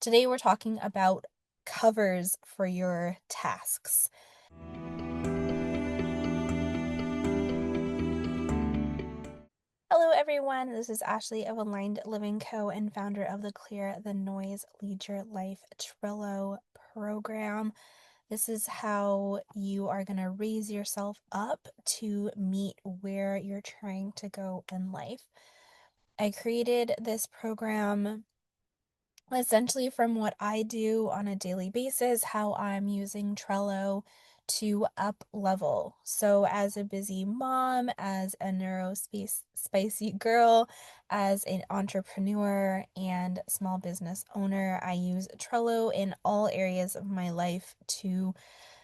Today we're talking about covers for your tasks. Hello everyone, this is Ashley of Aligned Living Co. and founder of the Clear the Noise Lead Your Life Trello program. This is how you are going to raise yourself up to meet where you're trying to go in life. I created this program essentially from what I do on a daily basis, how I'm using Trello to up level. So as a busy mom, as a neurospace spicy girl, as an entrepreneur and small business owner, I use Trello in all areas of my life to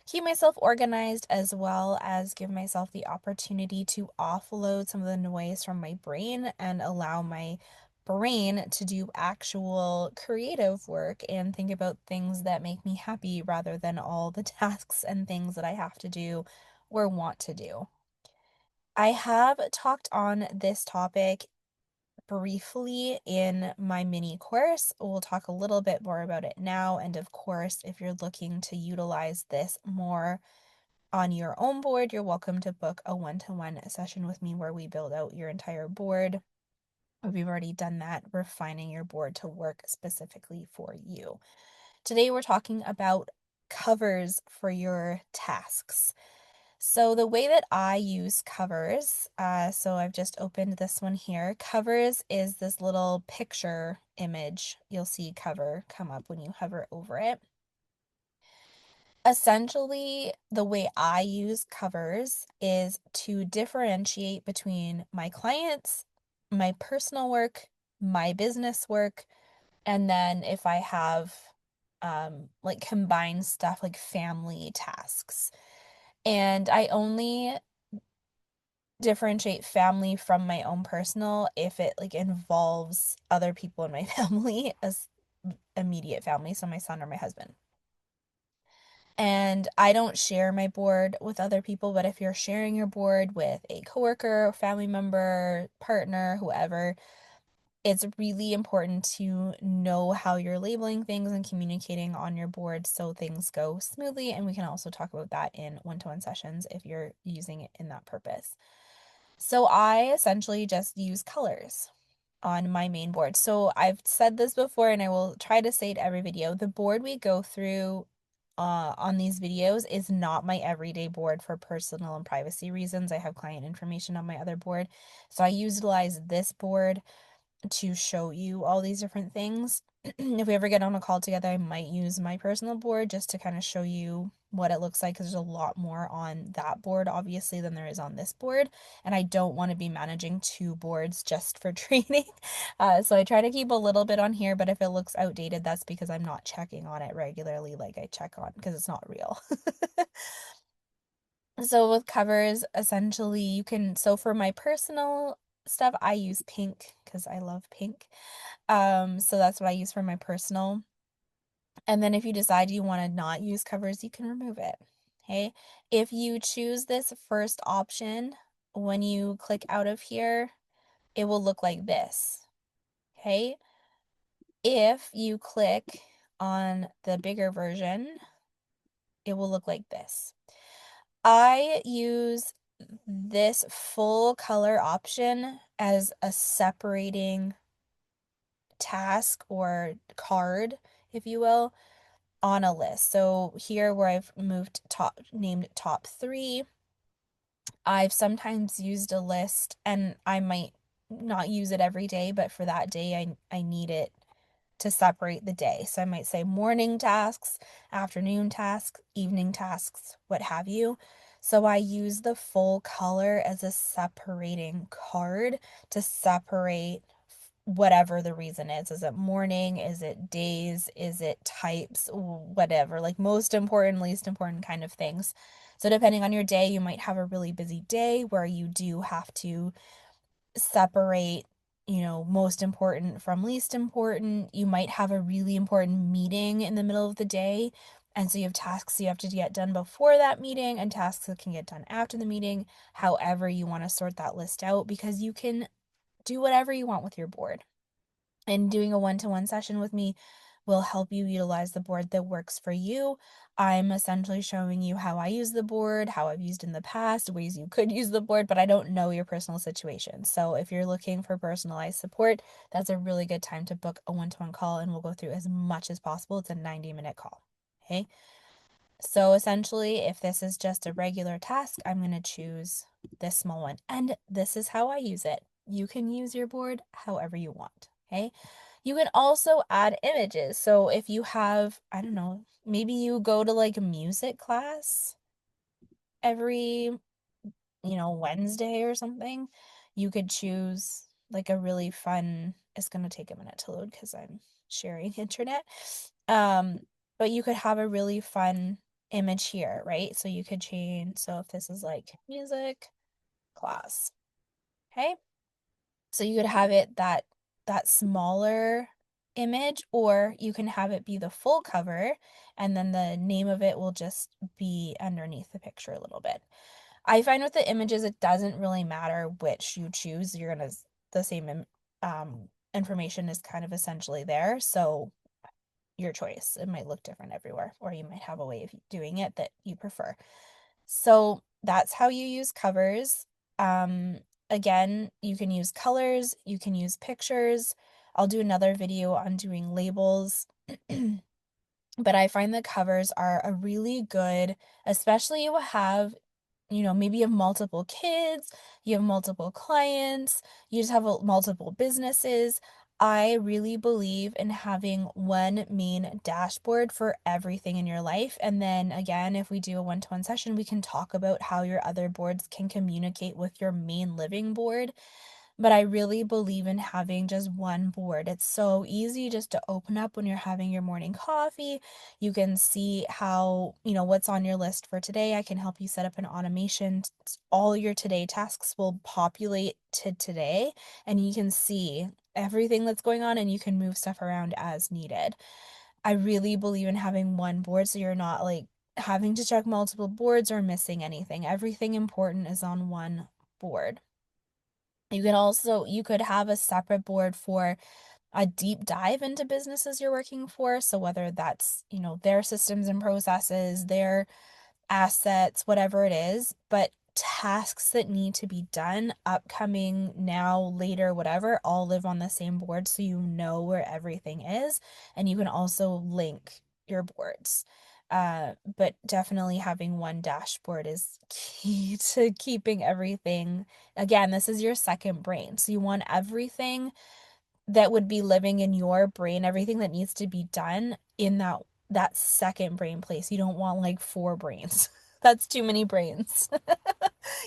keep myself organized as well as give myself the opportunity to offload some of the noise from my brain and allow my brain to do actual creative work and think about things that make me happy rather than all the tasks and things that I have to do or want to do. I have talked on this topic briefly in my mini course. We'll talk a little bit more about it now. And of course, if you're looking to utilize this more on your own board, you're welcome to book a one-to-one session with me where we build out your entire board. We've already done that, refining your board to work specifically for you. Today, we're talking about covers for your tasks. So the way that I use covers, so I've just opened this one here. Covers is this little picture image. You'll see cover come up when you hover over it. Essentially, the way I use covers is to differentiate between my clients, my personal work, my business work, and then if I have like combined stuff like family tasks. And I only differentiate family from my own personal if it like involves other people in my family as immediate family, so my son or my husband. And I don't share my board with other people, but if you're sharing your board with a coworker, family member, partner, whoever, it's really important to know how you're labeling things and communicating on your board so things go smoothly. And we can also talk about that in one-to-one sessions if you're using it in that purpose. So I essentially just use colors on my main board. So I've said this before and I will try to say it every video. The board we go through on these videos is not my everyday board for personal and privacy reasons. I have client information on my other board. So I utilize this board to show you all these different things. If we ever get on a call together, I might use my personal board just to kind of show you what it looks like because there's a lot more on that board, obviously, than there is on this board. And I don't want to be managing two boards just for training. So I try to keep a little bit on here, but if it looks outdated, that's because I'm not checking on it regularly like I check on because it's not real. So with covers, essentially you can, so for my personal stuff, I use pink because I love pink. So that's what I use for my personal. And then if you decide you want to not use covers, you can remove it. Okay. If you choose this first option, when you click out of here, it will look like this. Okay. If you click on the bigger version, it will look like this. I use this full color option as a separating task or card, if you will, on a list. So here where I've named top 3, I've sometimes used a list and I might not use it every day, but for that day I need it to separate the day. So I might say morning tasks, afternoon tasks, evening tasks, what have you. So I use the full color as a separating card to separate whatever the reason is. Is it morning? Is it days? Is it types? Whatever, like most important, least important kind of things. So depending on your day, you might have a really busy day where you do have to separate, most important from least important. You might have a really important meeting in the middle of the day. And so you have tasks you have to get done before that meeting and tasks that can get done after the meeting. However, you want to sort that list out because you can do whatever you want with your board. And doing a one-to-one session with me will help you utilize the board that works for you. I'm essentially showing you how I use the board, how I've used in the past, ways you could use the board, but I don't know your personal situation. So if you're looking for personalized support, that's a really good time to book a one-to-one call, and we'll go through as much as possible. It's a 90-minute call. Okay. So essentially, if this is just a regular task, I'm going to choose this small one. And this is how I use it. You can use your board however you want. Okay. You can also add images. So if you have, I don't know, maybe you go to like a music class every, Wednesday or something, you could choose like a really fun, it's going to take a minute to load because I'm sharing internet. Um, but you could have a really fun image here, right? So you could change, so if this is like music class, okay? So you could have it that smaller image, or you can have it be the full cover, and then the name of it will just be underneath the picture a little bit. I find with the images, it doesn't really matter which you choose. The same information is kind of essentially there. So your choice. It might look different everywhere, or you might have a way of doing it that you prefer. So that's how you use covers. Um, Again, you can use colors, you can use pictures. I'll do another video on doing labels. But I find the covers are a really good, especially you have, maybe you have multiple kids, you have multiple clients, you just have multiple businesses. I really believe in having one main dashboard for everything in your life. And then again, if we do a one-to-one session, we can talk about how your other boards can communicate with your main living board. But I really believe in having just one board. It's so easy just to open up when you're having your morning coffee. You can see how, what's on your list for today. I can help you set up an automation. All your today tasks will populate to today, and you can see everything that's going on, and you can move stuff around as needed. I really believe in having one board so you're not like having to check multiple boards or missing anything. Everything important is on one board. You could have a separate board for a deep dive into businesses you're working for. So whether that's, their systems and processes, their assets, whatever it is, but tasks that need to be done, upcoming, now, later, whatever, all live on the same board so you know where everything is, and you can also link your boards. But definitely having one dashboard is key to keeping everything. Again, this is your second brain. So you want everything that would be living in your brain, everything that needs to be done in that second brain place. You don't want like four brains. That's too many brains.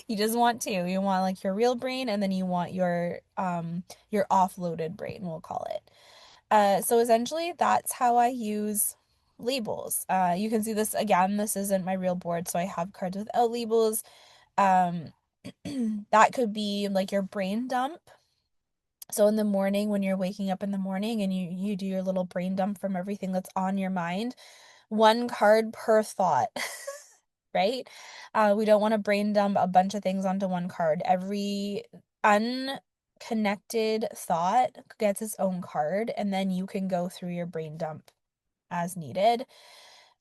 You just want two. You want like your real brain, and then you want your offloaded brain, we'll call it. So essentially that's how I use labels. You can see this again, this isn't my real board, so I have cards without labels. Um that could be like your brain dump. So in the morning, when you're waking up in the morning and you do your little brain dump from everything that's on your mind, one card per thought, right? We don't want to brain dump a bunch of things onto one card. Every unconnected thought gets its own card, and then you can go through your brain dump as needed.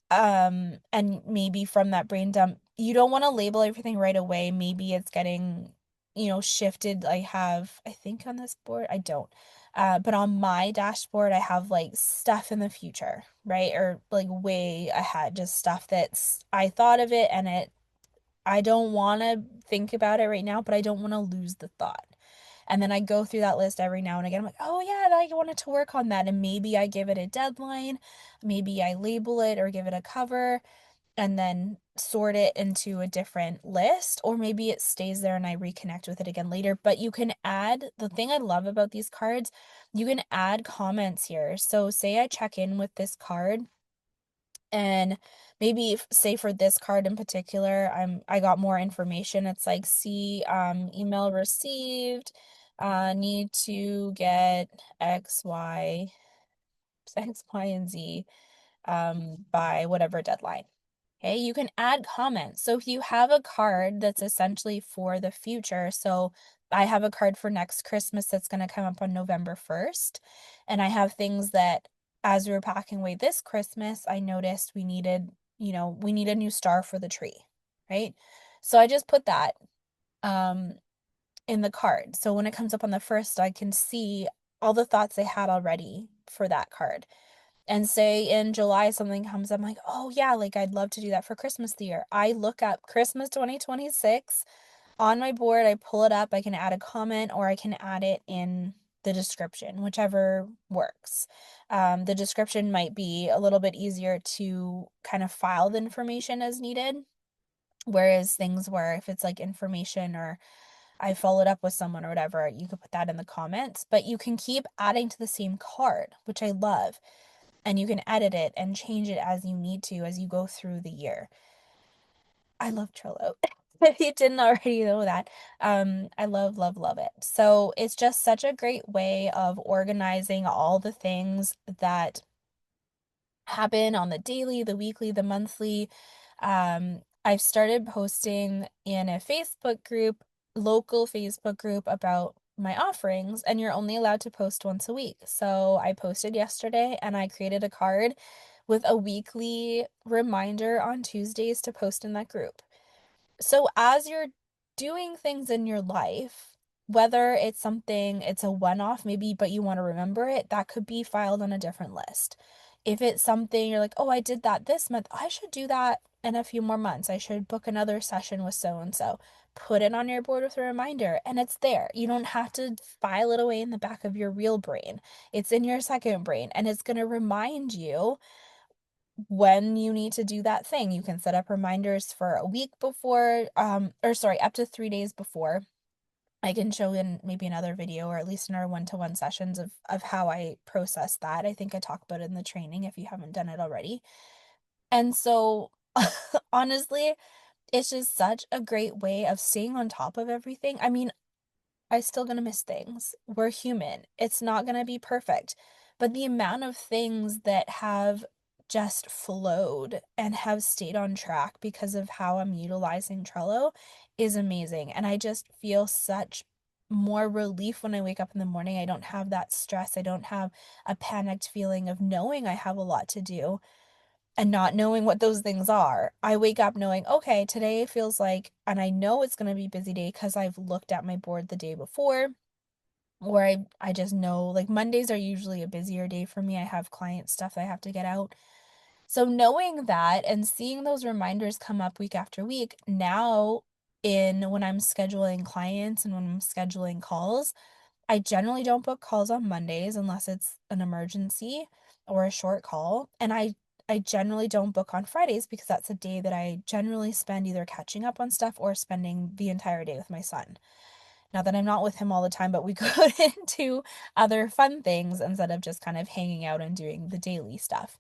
And maybe from that brain dump, you don't want to label everything right away. Maybe it's getting, shifted. I think on this board, I don't. But on my dashboard, I have like stuff in the future, right? Or like way ahead, just stuff that's, I thought of it, and I don't want to think about it right now, but I don't want to lose the thought. And then I go through that list every now and again. I'm like, oh yeah, I wanted to work on that. And maybe I give it a deadline. Maybe I label it or give it a cover and then sort it into a different list. Or maybe it stays there and I reconnect with it again later. But you can add, the thing I love about these cards, you can add comments here. So say I check in with this card, and maybe say for this card in particular, I got more information. It's like, see, email received, need to get X, Y, and Z by whatever deadline. Okay, you can add comments. So if you have a card that's essentially for the future, so I have a card for next Christmas that's going to come up on November 1st, and I have things that as we were packing away this Christmas, I noticed we need a new star for the tree, right? So I just put that um in the card. So when it comes up on the first, I can see all the thoughts I had already for that card. And say in July something comes up, I'm like, oh yeah, like I'd love to do that for Christmas the year. I look up Christmas 2026 on my board, I pull it up, I can add a comment or I can add it in the description, whichever works. The description might be a little bit easier to kind of file the information as needed. Whereas things where if it's like information or I followed up with someone or whatever, you could put that in the comments, but you can keep adding to the same card, which I love. And you can edit it and change it as you need to as you go through the year. I love Trello. If you didn't already know that, I love, love, love it. So it's just such a great way of organizing all the things that happen on the daily, the weekly, the monthly. I've started posting in a Facebook group, local Facebook group about my offerings, and you're only allowed to post once a week. So I posted yesterday and I created a card with a weekly reminder on Tuesdays to post in that group. So as you're doing things in your life, whether it's a one-off maybe, but you want to remember it, that could be filed on a different list. If it's something you're like, oh, I did that this month, I should do that in a few more months. I should book another session with so and so. Put it on your board with a reminder, and it's there. You don't have to file it away in the back of your real brain. It's in your second brain, and it's going to remind you when you need to do that thing. You can set up reminders for a week before, or sorry, up to 3 days before. I can show in maybe another video or at least in our one-to-one sessions of how I process that. I think I talk about it in the training if you haven't done it already. And so honestly, it's just such a great way of staying on top of everything. I mean, I still gonna miss things. We're human. It's not gonna be perfect. But the amount of things that have just flowed and have stayed on track because of how I'm utilizing Trello is amazing. And I just feel such more relief when I wake up in the morning. I don't have that stress. I don't have a panicked feeling of knowing I have a lot to do and not knowing what those things are. I wake up knowing, okay, today feels like, and I know it's going to be a busy day because I've looked at my board the day before, or I just know like Mondays are usually a busier day for me. I have client stuff I have to get out. So knowing that and seeing those reminders come up week after week, now in when I'm scheduling clients and when I'm scheduling calls, I generally don't book calls on Mondays unless it's an emergency or a short call. And I generally don't book on Fridays because that's a day that I generally spend either catching up on stuff or spending the entire day with my son. Not that I'm not with him all the time, but we go into other fun things instead of just kind of hanging out and doing the daily stuff.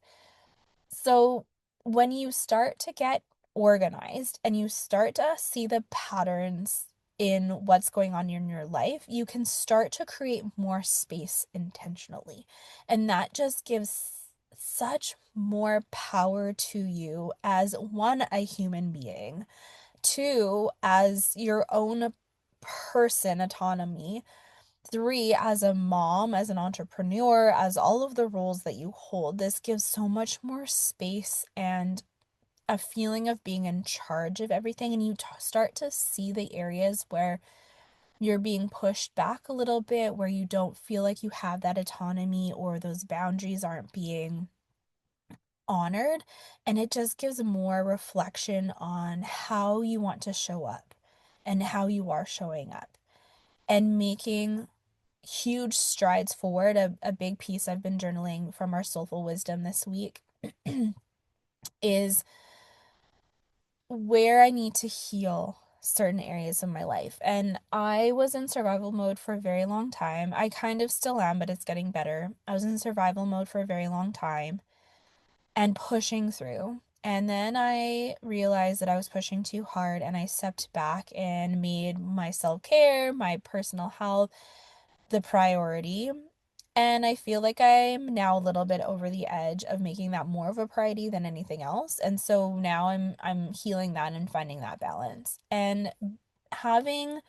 So when you start to get organized and you start to see the patterns in what's going on in your life, you can start to create more space intentionally. And that just gives such more power to you as one, a human being, two, as your own person autonomy, three, as a mom, as an entrepreneur, as all of the roles that you hold. This gives so much more space and a feeling of being in charge of everything. And you start to see the areas where you're being pushed back a little bit, where you don't feel like you have that autonomy or those boundaries aren't being honored. And it just gives more reflection on how you want to show up and how you are showing up and making huge strides forward. A big piece I've been journaling from our soulful wisdom this week is where I need to heal certain areas of my life. And I was in survival mode for a very long time. I kind of still am, but it's getting better. I was in survival mode for a very long time and pushing through. And then I realized that I was pushing too hard and I stepped back and made my self-care, my personal health, the priority. And I feel like I'm now a little bit over the edge of making that more of a priority than anything else. And so now I'm healing that and finding that balance. And having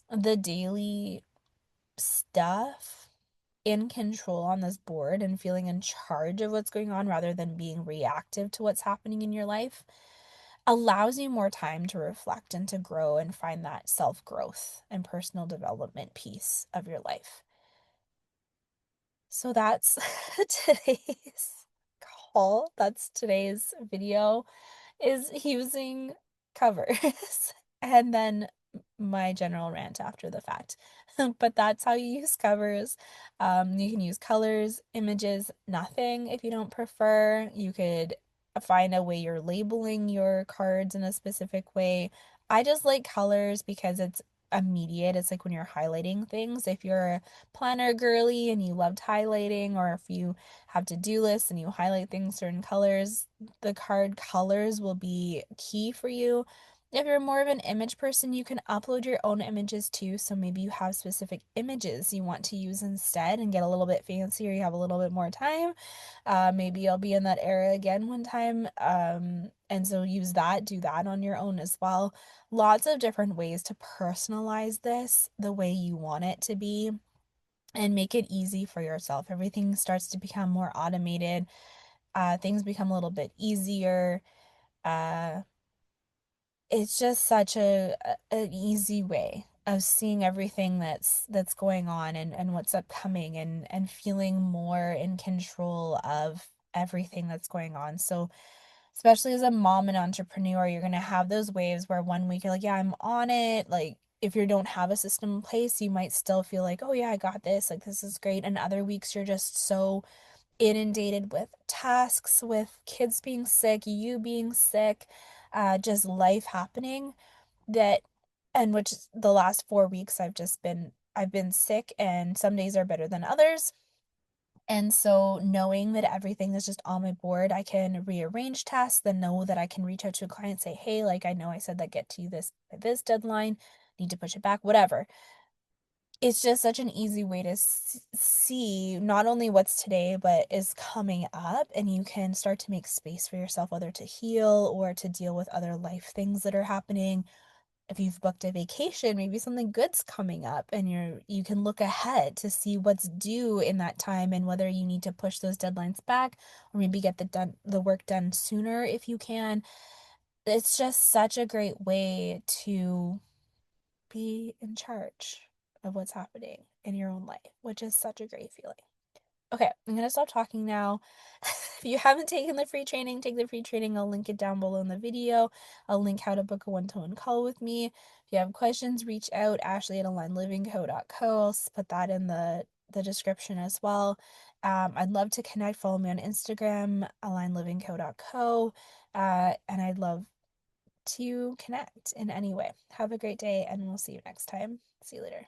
the daily stuff in control on this board and feeling in charge of what's going on rather than being reactive to what's happening in your life allows you more time to reflect and to grow and find that self-growth and personal development piece of your life. So that's today's call. That's today's video is using covers and then my general rant after the fact. But that's how you use covers. You can use colors, images, nothing if you don't prefer. You could find a way you're labeling your cards in a specific way. I just like colors because it's immediate. It's like when you're highlighting things. If you're a planner girly and you loved highlighting, or if you have to-do lists and you highlight things certain colors, the card colors will be key for you. If you're more of an image person, you can upload your own images too. So maybe you have specific images you want to use instead and get a little bit fancier. You have a little bit more time. Maybe I'll be in that era again one time. And so use that, do that on your own as well. Lots of different ways to personalize this the way you want it to be and make it easy for yourself. Everything starts to become more automated. Things become a little bit easier. Uh, it's just such an easy way of seeing everything that's going on and what's upcoming and feeling more in control of everything that's going on. So especially as a mom and entrepreneur, you're gonna have those waves where one week you're like, yeah, I'm on it. Like if you don't have a system in place, you might still feel like, oh yeah, I got this. Like this is great. And other weeks you're just so inundated with tasks, with kids being sick, you being sick, just life happening that, and which the last 4 weeks I've been sick and some days are better than others. And so knowing that everything is just on my board, I can rearrange tasks, then know that I can reach out to a client and say, hey, like I know I said that get to you this by this deadline, need to push it back, whatever. It's just such an easy way to see not only what's today, but is coming up, and you can start to make space for yourself, whether to heal or to deal with other life things that are happening. If you've booked a vacation, maybe something good's coming up and you can look ahead to see what's due in that time and whether you need to push those deadlines back or maybe get the work done sooner if you can. It's just such a great way to be in charge of what's happening in your own life, which is such a great feeling. Okay, I'm gonna stop talking now. If you haven't taken the free training, take the free training. I'll link it down below in the video. I'll link how to book a one-to-one call with me. If you have questions, reach out, Ashley@alignedlivingco.co. I'll put that in the description as well. I'd love to connect. Follow me on Instagram, alignedlivingco.co. And I'd love to connect in any way. Have a great day, and we'll see you next time. See you later.